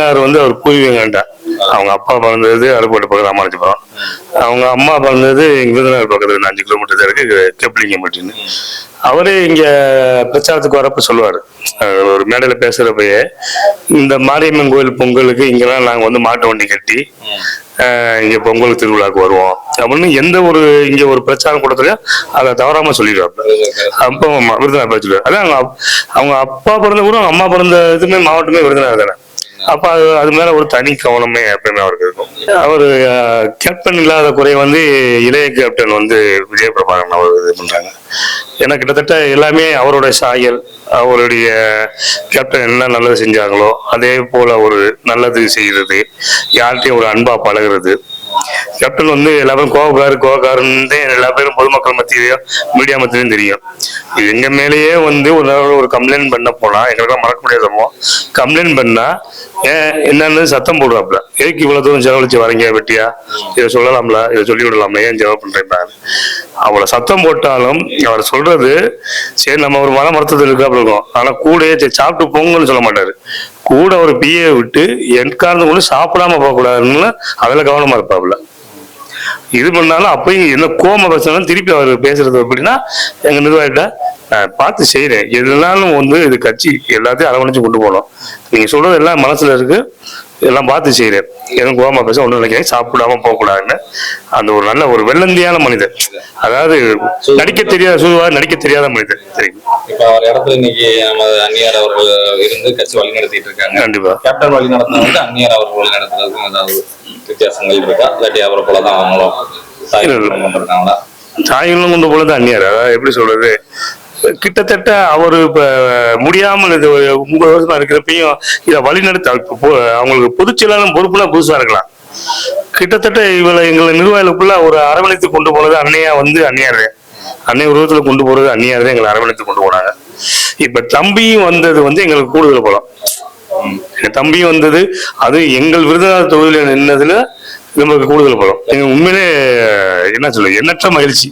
விருதுநகர் வந்து அவர் பூர்வீகம்டா. அவங்க அப்பா பிறந்தது அருப்போட்டு பக்கத்து ராமானுஜபுரம். அவங்க அம்மா பிறந்தது இங்க விருதுநகர் பக்கத்துல 5 கிலோமீட்டர் இருக்கு கெப்லிங்கம்பட்டின்னு. அவரே இங்க பிரச்சாரத்துக்கு வரப்ப சொல்லுவாரு, ஒரு மேடையில பேசுறப்பயே, இந்த மாரியம்மன் கோயில் பொங்கலுக்கு இங்கெல்லாம் நாங்க வந்து மாட்டு வண்டி கட்டி இங்க பொங்கல் திருவிழாக்கு வருவோம் அப்படின்னு எந்த ஒரு இங்க ஒரு பிரச்சாரம் கூட்டத்திலையும் அதை தவறாம சொல்லிடுவாங்க. அப்போ விருதுநகர் சொல்லுவாரு. அதான் அவங்க அப்பா பிறந்த கூட அவங்க அம்மா பிறந்த இதுமே மாவட்டமே விருதுநகர் தானே. அப்ப அது மேல ஒரு தனி கவனமே எப்பயுமே அவருக்கு இருக்கும். அவரு கேப்டன் இல்லாத குறை வந்து இளைய கேப்டன் வந்து விஜய பிரபாகரன் அவர் இது பண்றாங்க. ஏன்னா கிட்டத்தட்ட எல்லாமே அவருடைய சாயல், அவருடைய கேப்டன் என்ன நல்லது செஞ்சாங்களோ அதே போல ஒரு நல்லது செய்யறது, யார்கிட்டையும் ஒரு அன்பா பழகுறது. கேப்டன் வந்து எல்லாரும் கோவக்காருன்னு எல்லா பேரும் பொதுமக்கள் மத்தியிலையும் மீடியா மத்தியிலையும் தெரியும். எங்க மேலேயே வந்து ஒரு கம்ப்ளைண்ட் பண்ண போனா, எங்களுக்கெல்லாம் மறக்க முடியாதமோ, கம்ப்ளைண்ட் பண்ணா என்னன்னு சத்தம் போடுறாப்புல, ஏக்கு இவ்வளவு தூரம் செலவழிச்சு வரீங்க வெட்டியா, இதை சொல்லலாம்ல, இதை சொல்லி விடலாம்ல, ஏன் ஜெவா பண்றேன். அவளை சத்தம் போட்டாலும் அவர் சொல்றது சரி நம்ம ஒரு மன மருத்துவத்தில் இருக்கா இருக்கும். ஆனா கூட சாப்பிட்டு போங்கன்னு சொல்ல மாட்டாரு. கூட ஒரு பிஏ விட்டு என்கார்ந்து கூட சாப்பிடாம போகக்கூடாதுன்னு அதுல கவனமா இருப்பாப்புல. இது பண்ணாலும் அப்பயும் என்ன கோம பேசினாலும் திருப்பி அவர் பேசுறது எப்படின்னா, எங்க நிர்வாகிட்ட பார்த்து செய்யறேன், எதுனாலும் வந்து இது கட்சி எல்லாத்தையும் அரவணைச்சு கொண்டு போகணும், நீங்க சொல்றது எல்லாம் மனசுல இருக்கு, எல்லாம் பார்த்து செய்யறேன், எதுவும் கோமா பேச ஒன்றும் நினைக்கிறேன், சாப்பிடாம போகக்கூடாதுன்னு. அந்த ஒரு நல்ல ஒரு வெள்ளந்தியான மனிதர், அதாவது நடிக்க தெரியாத மனிதர். சரிங்க. இப்ப அவர் இடத்துல இன்னைக்கு அந்நியார் அவர்கள் இருந்து கட்சி வழி நடத்திட்டு இருக்காங்க. கண்டிப்பா கேப்டன் வழி நடத்துறது அந்நியார் அவர்கள் வழி நடத்துறதுக்கும் ஏதாவது வித்தியாசங்கள் இருக்கா? இல்லாட்டி அவரை போலதான் அவங்களும் தாய்களும் கொண்டு போலதான் அந்நியார். அதாவது எப்படி சொல்றது, கிட்டத்தட்ட அவரு இப்ப முடியாமல் இது 9 வருஷமா இருக்கிறப்பையும் இதை வழிநடத்த அவங்களுக்கு பொதுச்செயலாளர் பொறுப்புலாம் புதுசா இருக்கலாம். கிட்டத்தட்ட எங்களை நிர்வாகிகளுக்குள்ள ஒரு அரவணைத்து கொண்டு போனது அன்னையா வந்து அந்நியார், அன்னை உருவத்துல கொண்டு போறது அந்நியார் எங்களை அரவணைத்து கொண்டு போனாங்க. இப்ப தம்பியும் வந்தது வந்து எங்களுக்கு கூடுதல் பலம். தம்பியும் வந்தது அது எங்கள் விருதுநகர் தொகுதியில நின்னதுல நமக்கு கூடுதல் பலம். எங்க உண்மையிலே என்ன சொல்ல, எண்ணற்ற மகிழ்ச்சி.